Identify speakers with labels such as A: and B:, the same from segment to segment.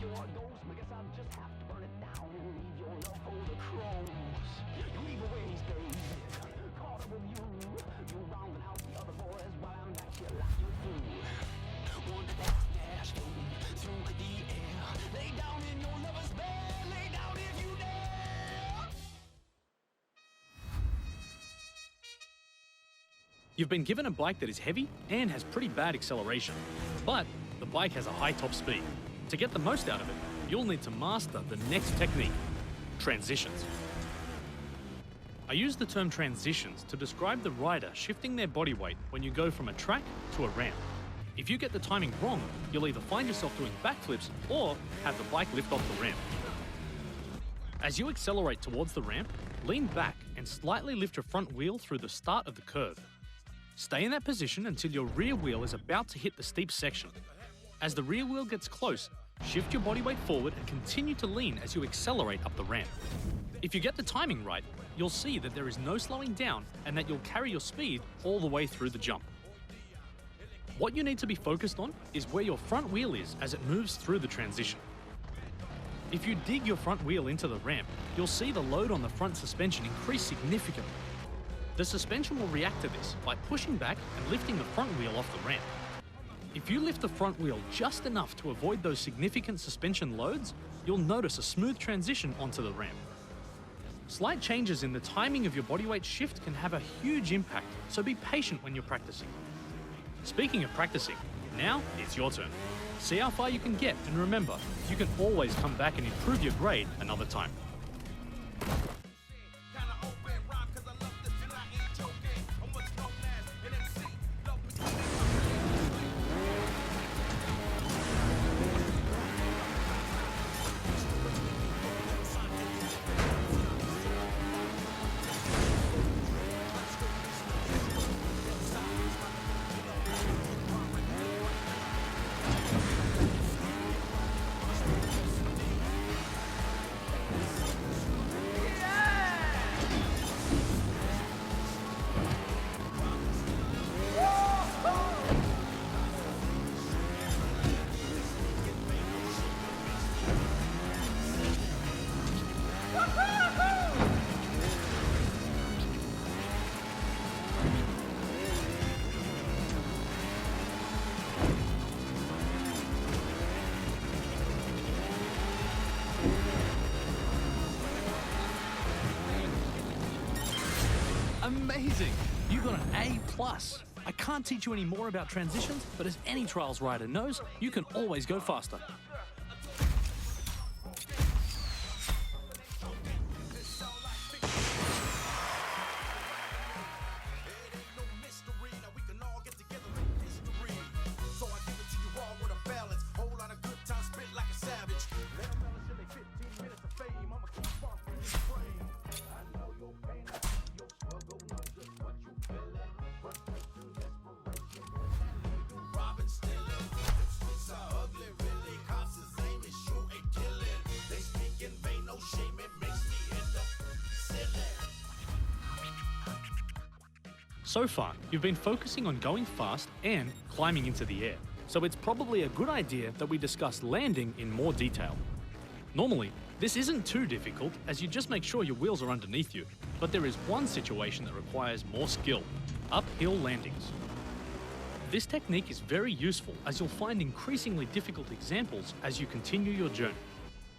A: you're a ghost, but guess I'll just have to burn it down. Leave your love for the crows. You leave away these days, caught up with you. You rounding out the other boys while I'm back here like you do. One dash through the air. Lay down in your lover's bed. Lay down if you dare.
B: You've been given a bike that is heavy and has pretty bad acceleration, but the bike has a high top speed. To get the most out of it, you'll need to master the next technique, transitions. I use the term transitions to describe the rider shifting their body weight when you go from a track to a ramp. If you get the timing wrong, you'll either find yourself doing backflips or have the bike lift off the ramp. As you accelerate towards the ramp, lean back and slightly lift your front wheel through the start of the curve. Stay in that position until your rear wheel is about to hit the steep section. As the rear wheel gets close, shift your body weight forward and continue to lean as you accelerate up the ramp. If you get the timing right, you'll see that there is no slowing down and that you'll carry your speed all the way through the jump. What you need to be focused on is where your front wheel is as it moves through the transition. If you dig your front wheel into the ramp, you'll see the load on the front suspension increase significantly. The suspension will react to this by pushing back and lifting the front wheel off the ramp. If you lift the front wheel just enough to avoid those significant suspension loads, you'll notice a smooth transition onto the ramp. Slight changes in the timing of your bodyweight shift can have a huge impact, so be patient when you're practicing. Speaking of practicing, now it's your turn. See how far you can get, and remember, you can always come back and improve your grade another time. Amazing! You got an A+. I can't teach you any more about transitions, but as any trials rider knows, you can always go faster. So far, you've been focusing on going fast and climbing into the air, so it's probably a good idea that we discuss landing in more detail. Normally, this isn't too difficult as you just make sure your wheels are underneath you, but there is one situation that requires more skill: uphill landings. This technique is very useful as you'll find increasingly difficult examples as you continue your journey.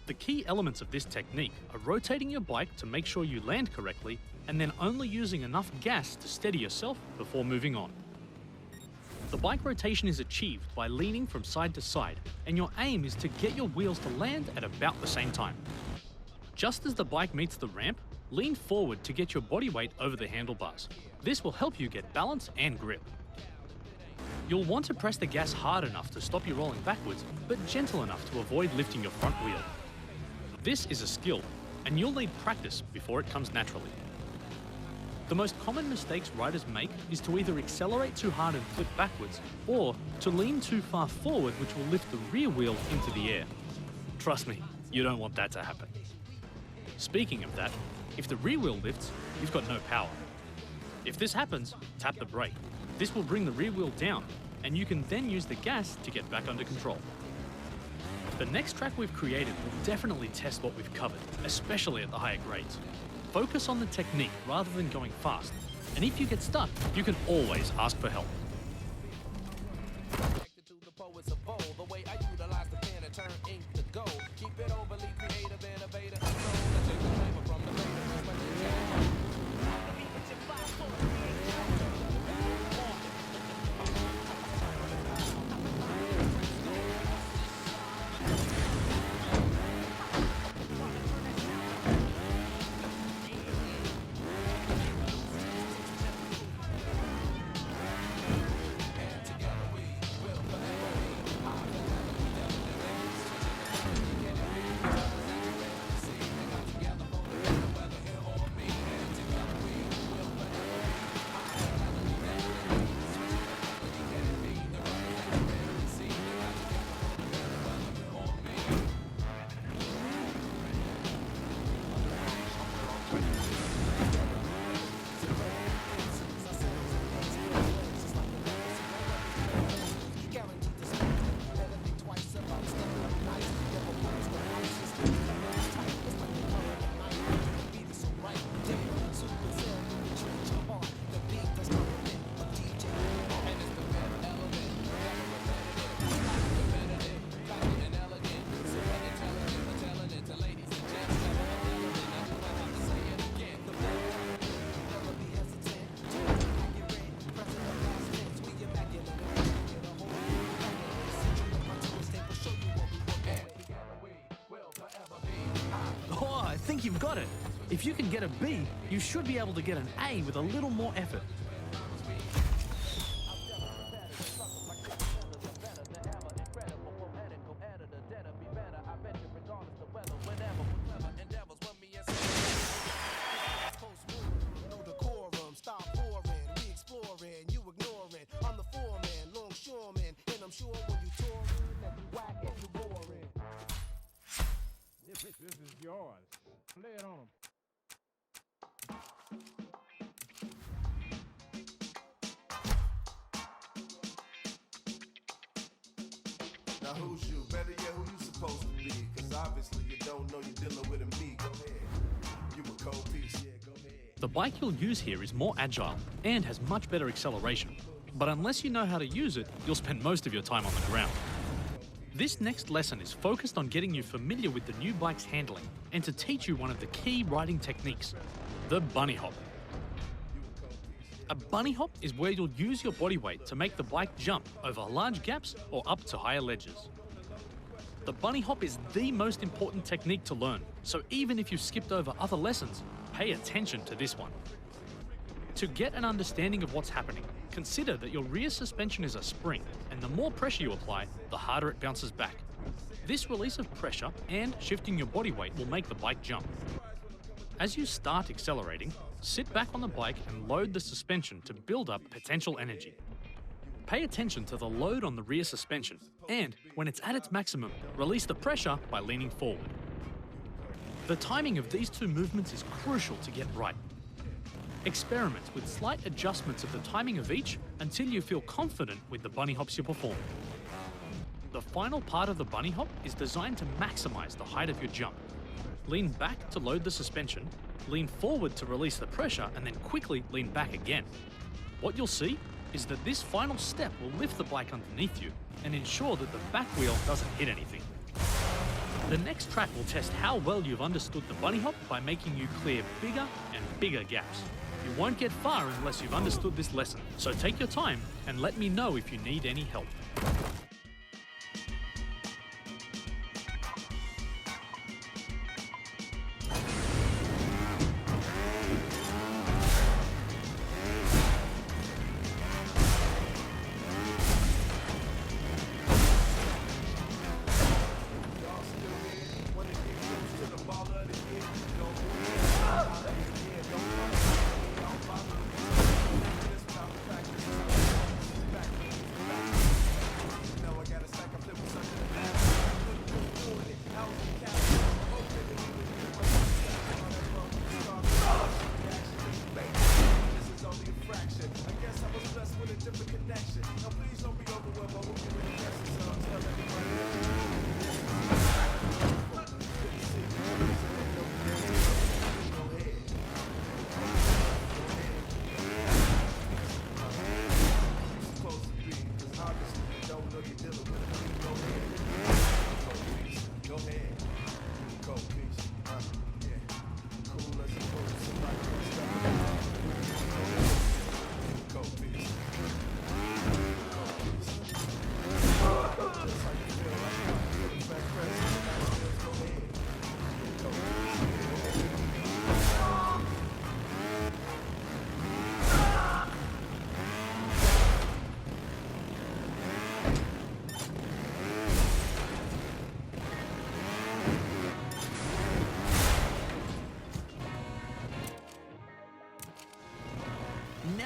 B: The key elements of this technique are rotating your bike to make sure you land correctly and then only using enough gas to steady yourself before moving on. The bike rotation is achieved by leaning from side to side, and your aim is to get your wheels to land at about the same time. Just as the bike meets the ramp, lean forward to get your body weight over the handlebars. This will help you get balance and grip. You'll want to press the gas hard enough to stop you rolling backwards, but gentle enough to avoid lifting your front wheel. This is a skill, and you'll need practice before it comes naturally. The most common mistakes riders make is to either accelerate too hard and flip backwards, or to lean too far forward, which will lift the rear wheel into the air. Trust me, you don't want that to happen. Speaking of that, if the rear wheel lifts, you've got no power. If this happens, tap the brake. This will bring the rear wheel down, and you can then use the gas to get back under control. The next track we've created will definitely test what we've covered, especially at the higher grades. Focus on the technique rather than going fast, and if you get stuck, you can always ask for help. Oh, I think you've got it. If you can get a B, you should be able to get an A with a little more effort.
C: This is yours. Lay it on him.
D: Now who's you? Better yet, who you supposed to be? Cause obviously you don't know you're dealing with a me. Go ahead. You a cold piece. Yeah, go ahead.
B: The bike you'll use here is more agile and has much better acceleration. But unless you know how to use it, you'll spend most of your time on the ground. This next lesson is focused on getting you familiar with the new bike's handling and to teach you one of the key riding techniques, the bunny hop. A bunny hop is where you'll use your body weight to make the bike jump over large gaps or up to higher ledges. The bunny hop is the most important technique to learn, so even if you've skipped over other lessons, pay attention to this one. To get an understanding of what's happening, consider that your rear suspension is a spring, and the more pressure you apply, the harder it bounces back. This release of pressure and shifting your body weight will make the bike jump. As you start accelerating, sit back on the bike and load the suspension to build up potential energy. Pay attention to the load on the rear suspension, and when it's at its maximum, release the pressure by leaning forward. The timing of these two movements is crucial to get right. Experiment with slight adjustments of the timing of each until you feel confident with the bunny hops you perform. The final part of the bunny hop is designed to maximize the height of your jump. Lean back to load the suspension, lean forward to release the pressure, and then quickly lean back again. What you'll see is that this final step will lift the bike underneath you and ensure that the back wheel doesn't hit anything. The next track will test how well you've understood the bunny hop by making you clear bigger and bigger gaps. You won't get far unless you've understood this lesson, so take your time and let me know if you need any help.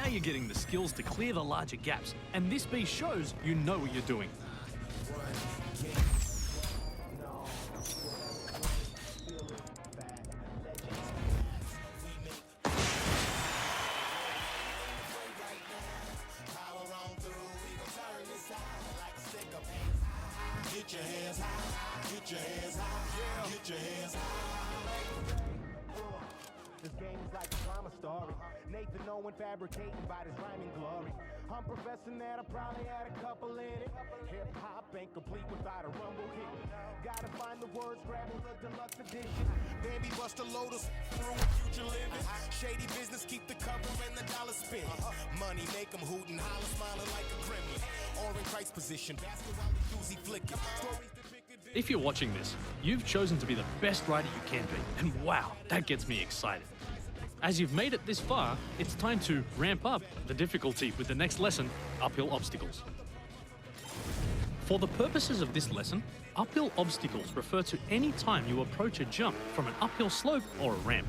B: Now you're getting the skills to clear the larger gaps, and this beast shows you know what you're doing.
E: Get your hands high, get your hands high, get your hands high.
F: This game is like a drama story. Nathan Owen fabricating by this rhyming glory. I'm professing that I probably had a couple in it. Hip hop ain't complete without a rumble hit. Gotta find the words, grabbing the deluxe edition.
E: Baby bust a lotus through future living. Shady business, keep the cover and the dollar spin. Money make them hoot and holler, smiling like a gremlin. Or in Christ position, basketball doozy flicking. Stories depicted.
B: If you're watching this, you've chosen to be the best rider you can be, and wow, that gets me excited. As you've made it this far, it's time to ramp up the difficulty with the next lesson, uphill obstacles. For the purposes of this lesson, uphill obstacles refer to any time you approach a jump from an uphill slope or a ramp.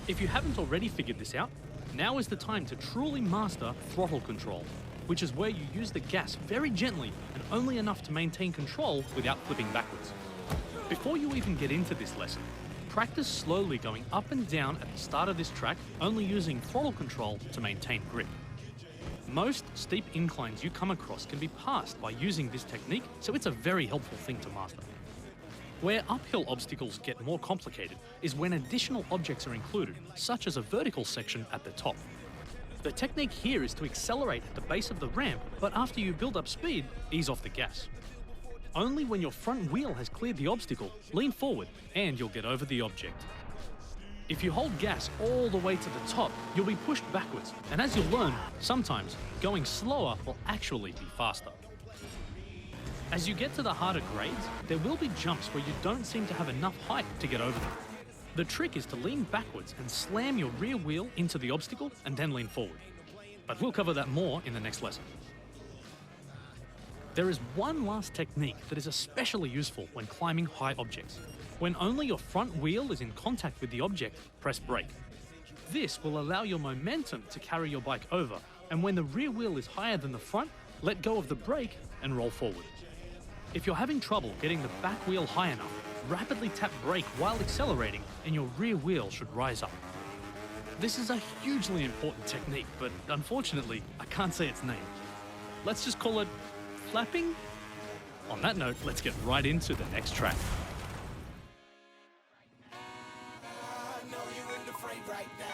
B: If you haven't already figured this out, now is the time to truly master throttle control, which is where you use the gas very gently and only enough to maintain control without flipping backwards. Before you even get into this lesson, practice slowly going up and down at the start of this track, only using throttle control to maintain grip. Most steep inclines you come across can be passed by using this technique, so it's a very helpful thing to master. Where uphill obstacles get more complicated is when additional objects are included, such as a vertical section at the top. The technique here is to accelerate at the base of the ramp, but after you build up speed, ease off the gas. Only when your front wheel has cleared the obstacle, lean forward and you'll get over the object. If you hold gas all the way to the top, you'll be pushed backwards, and as you'll learn, sometimes going slower will actually be faster. As you get to the harder grades, there will be jumps where you don't seem to have enough height to get over them. The trick is to lean backwards and slam your rear wheel into the obstacle and then lean forward. But we'll cover that more in the next lesson. There is one last technique that is especially useful when climbing high objects. When only your front wheel is in contact with the object, press brake. This will allow your momentum to carry your bike over, and when the rear wheel is higher than the front, let go of the brake and roll forward. If you're having trouble getting the back wheel high enough, rapidly tap brake while accelerating and your rear wheel should rise up. This is a hugely important technique, but unfortunately, I can't say its name. Let's just call it flapping? On that note, let's get right into the next track.
E: I know you're in the fray right now.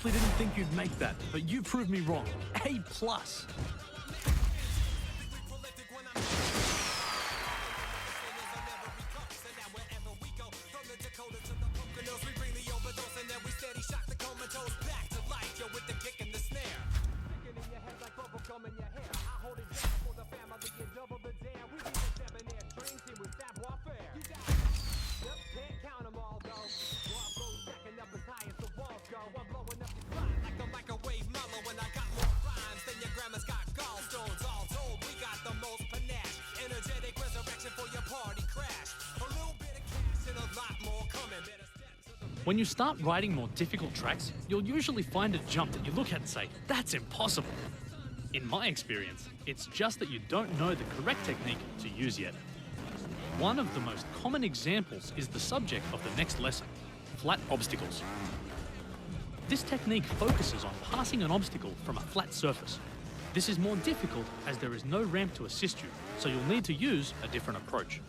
B: honestly didn't think you'd make that, but you proved me wrong. A+. When you start riding more difficult tracks, you'll usually find a jump that you look at and say, that's impossible. In my experience, it's just that you don't know the correct technique to use yet. One of the most common examples is the subject of the next lesson, flat obstacles. This technique focuses on passing an obstacle from a flat surface. This is more difficult as there is no ramp to assist you, so you'll need to use a different approach.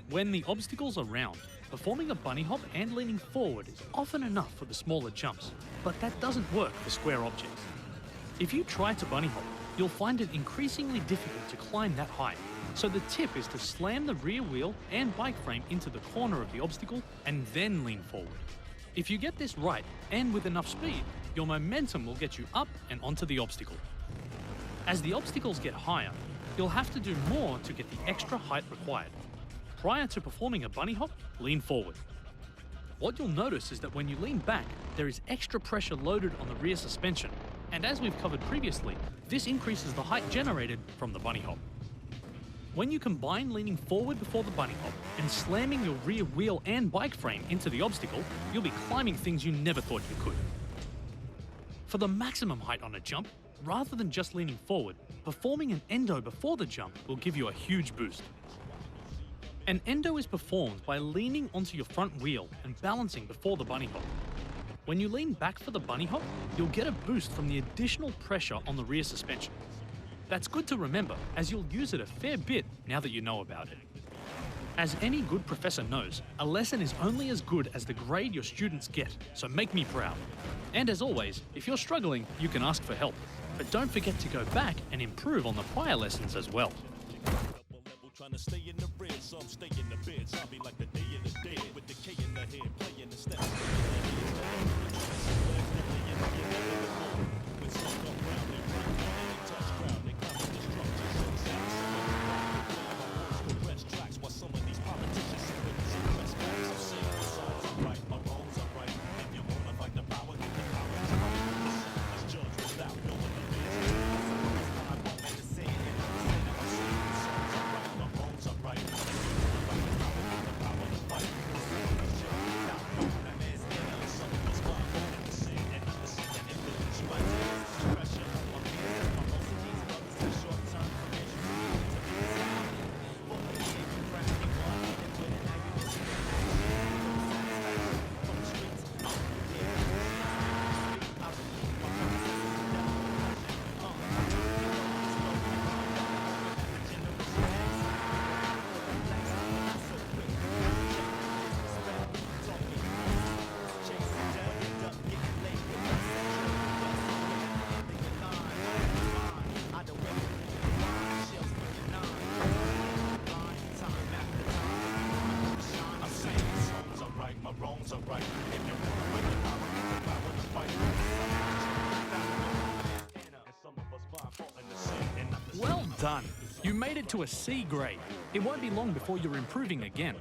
B: When the obstacles are round, performing a bunny hop and leaning forward is often enough for the smaller jumps, but that doesn't work for square objects. If you try to bunny hop, you'll find it increasingly difficult to climb that high. So the tip is to slam the rear wheel and bike frame into the corner of the obstacle and then lean forward. If you get this right and with enough speed, your momentum will get you up and onto the obstacle. As the obstacles get higher, you'll have to do more to get the extra height required. Prior to performing a bunny hop, lean forward. What you'll notice is that when you lean back, there is extra pressure loaded on the rear suspension, and as we've covered previously, this increases the height generated from the bunny hop. When you combine leaning forward before the bunny hop and slamming your rear wheel and bike frame into the obstacle, you'll be climbing things you never thought you could. For the maximum height on a jump, rather than just leaning forward, performing an endo before the jump will give you a huge boost. An endo is performed by leaning onto your front wheel and balancing before the bunny hop. When you lean back for the bunny hop, you'll get a boost from the additional pressure on the rear suspension. That's good to remember, as you'll use it a fair bit now that you know about it. As any good professor knows, a lesson is only as good as the grade your students get, so make me proud. And as always, if you're struggling, you can ask for help. But don't forget to go back and improve on the prior lessons as well.
G: Trying to stay in the red, some stay in the bed. Zombie like the day of the dead, with the K in the head, playing the step. When some come round, they break down and touch ground. They come with destruction, arrest tracks while some of these politicians suppress facts. I'm saying my sides are right, my wrongs are right. If you wanna fight the power, get the power. Let's judge without knowing the business. I'm going to say it, and I'm saying it, I'm saying it.
B: Well done! You made it to a C grade. It won't be long before you're improving again.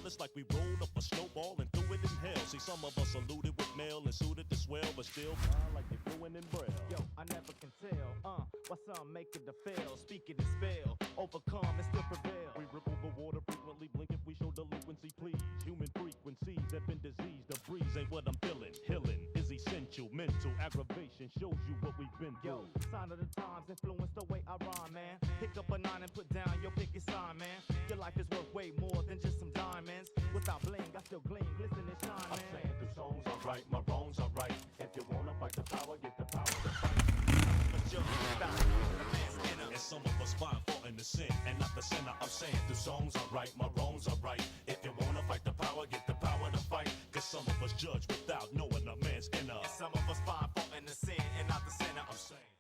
G: It's like we rolled up a snowball and threw it in hell. See, some of us are looted with mail and suited to swell, but still blind like they fluent in braille.
F: Yo, I never can tell, why some make it to fail. Speak it and spell, overcome and still prevail.
G: We ripple the water frequently, blink if we show delinquency, please. Human frequencies have been diseased. The breeze ain't what I'm feeling. Healing is essential. Mental aggravation shows you what we've been through.
F: Yo, sign of the times influence the way I rhyme, man. Pick up a 9 and put down your picket sign, man. Your life is worth way more than just some diamonds. Without bling, I still gleam, glisten and shine, man.
G: I'm saying the songs are right, my wrongs are right. If you wanna fight the power, get the power to fight.
E: judged without knowing the man's inner.
G: And some of us find fault in the sin and not the sinner. I'm saying the songs are right, my wrongs are right. If you wanna fight the power, get the power to fight. Cause some of us judge without knowing a man's inner.
E: And some of us find fault in the sin and not the sinner.
G: I'm saying.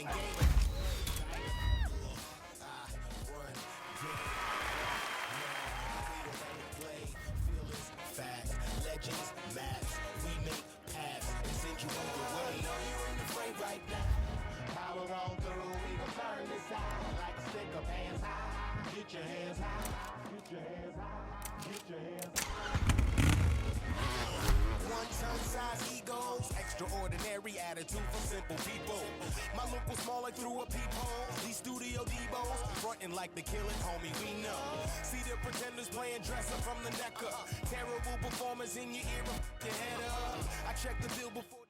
E: and game. Facts, legends, maps, we make paths and send you on your way. I know you're in the fray right now. Power on through, we gon' turn this out like a stick of hands high. Get your hands high, get your hands high, get your hands high. One-ton-size egos, extraordinary attitude from simple people. My look was small like through a peephole. These studio devos, frontin' like the killing homie we know. See the pretenders playing dress up from the neck up. Terrible performers in your ear, your head up. I check the bill before.